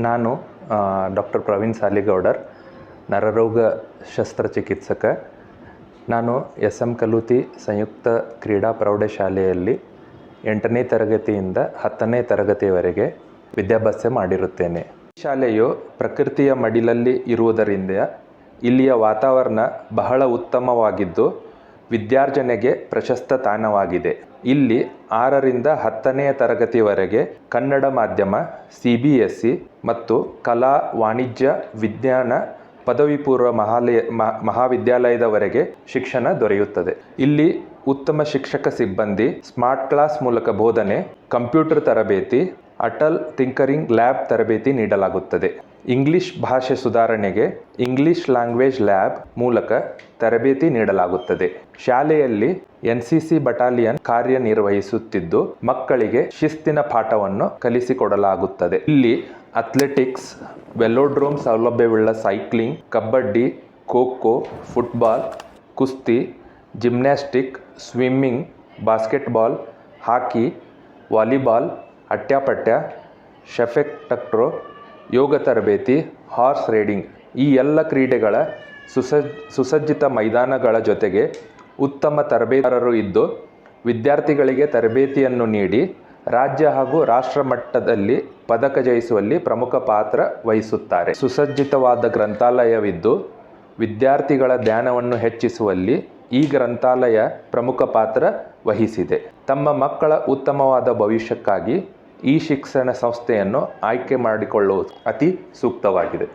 ನಾನು ಡಾಕ್ಟರ್ ಪ್ರವೀಣ್ ಸಾಲಿಗೌಡರ್, ನರರೋಗ ಶಸ್ತ್ರಚಿಕಿತ್ಸಕ. ನಾನು ಎಸ್.ಎಂ. ಕಲೂತಿ ಸಂಯುಕ್ತ ಕ್ರೀಡಾ ಪ್ರೌಢಶಾಲೆಯಲ್ಲಿ 8ನೇ ತರಗತಿಯಿಂದ 10ನೇ ತರಗತಿಯವರೆಗೆ ವಿದ್ಯಾಭ್ಯಾಸ ಮಾಡಿರುತ್ತೇನೆ. ಶಾಲೆಯು ಪ್ರಕೃತಿಯ ಮಡಿಲಲ್ಲಿ ಇರುವುದರಿಂದ ಇಲ್ಲಿಯ ವಾತಾವರಣ ಬಹಳ ಉತ್ತಮವಾಗಿದ್ದು ವಿದ್ಯಾರ್ಜನೆಗೆ ಪ್ರಶಸ್ತ ತಾಣವಾಗಿದೆ. ಇಲ್ಲಿ 6ರಿಂದ 10ನೇ ತರಗತಿವರೆಗೆ ಕನ್ನಡ ಮಾಧ್ಯಮ, CBSE ಮತ್ತು ಕಲಾ, ವಾಣಿಜ್ಯ, ವಿಜ್ಞಾನ ಪದವಿ ಪೂರ್ವ ಮಹಾವಿದ್ಯಾಲಯದವರೆಗೆ ಶಿಕ್ಷಣ ದೊರೆಯುತ್ತದೆ. ಇಲ್ಲಿ ಉತ್ತಮ ಶಿಕ್ಷಕ ಸಿಬ್ಬಂದಿ, ಸ್ಮಾರ್ಟ್ ಕ್ಲಾಸ್ ಮೂಲಕ ಬೋಧನೆ, ಕಂಪ್ಯೂಟರ್ ತರಬೇತಿ, ಅಟಲ್ ಟಿಂಕರಿಂಗ್ ಲ್ಯಾಬ್ ತರಬೇತಿ ನೀಡಲಾಗುತ್ತದೆ. ಇಂಗ್ಲಿಷ್ ಭಾಷೆ ಸುಧಾರಣೆಗೆ ಇಂಗ್ಲಿಷ್ ಲ್ಯಾಂಗ್ವೇಜ್ ಲ್ಯಾಬ್ ಮೂಲಕ ತರಬೇತಿ ನೀಡಲಾಗುತ್ತದೆ. ಶಾಲೆಯಲ್ಲಿ NCC ಬಟಾಲಿಯನ್ ಕಾರ್ಯನಿರ್ವಹಿಸುತ್ತಿದ್ದು ಮಕ್ಕಳಿಗೆ ಶಿಸ್ತಿನ ಪಾಠವನ್ನು ಕಲಿಸಿಕೊಡಲಾಗುತ್ತದೆ. ಇಲ್ಲಿ ಅಥ್ಲೆಟಿಕ್ಸ್, ವೆಲೋಡ್ರೋಮ್ ಸೌಲಭ್ಯವುಳ್ಳ ಸೈಕ್ಲಿಂಗ್, ಕಬಡ್ಡಿ, ಖೋ-ಖೋ, ಫುಟ್ಬಾಲ್, ಕುಸ್ತಿ, gymnastic, swimming, basketball, hockey, volleyball, atya-patya, sepak takraw, yoga ತರಬೇತಿ, ಹಾರ್ಸ್ ರೈಡಿಂಗ್ ಈ ಎಲ್ಲ ಕ್ರೀಡೆಗಳ ಸುಸಜ್ಜಿತ ಮೈದಾನಗಳ ಜೊತೆಗೆ ಉತ್ತಮ ತರಬೇತುದಾರರು ಇದ್ದು ವಿದ್ಯಾರ್ಥಿಗಳಿಗೆ ತರಬೇತಿಯನ್ನು ನೀಡಿ ರಾಜ್ಯ ಹಾಗೂ ರಾಷ್ಟ್ರ ಮಟ್ಟದಲ್ಲಿ ಪದಕ ಜಯಿಸುವಲ್ಲಿ ಪ್ರಮುಖ ಪಾತ್ರ ವಹಿಸುತ್ತಾರೆ. ಸುಸಜ್ಜಿತವಾದ ಗ್ರಂಥಾಲಯವಿದ್ದು ವಿದ್ಯಾರ್ಥಿಗಳ ಜ್ಞಾನವನ್ನು ಹೆಚ್ಚಿಸುವಲ್ಲಿ ಈ ಗ್ರಂಥಾಲಯ ಪ್ರಮುಖ ಪಾತ್ರ ವಹಿಸಿದೆ. ತಮ್ಮ ಮಕ್ಕಳ ಉತ್ತಮವಾದ ಭವಿಷ್ಯಕ್ಕಾಗಿ ಈ ಶಿಕ್ಷಣ ಸಂಸ್ಥೆಯನ್ನು ಆಯ್ಕೆ ಮಾಡಿಕೊಳ್ಳುವುದು ಅತಿ ಸೂಕ್ತವಾಗಿದೆ.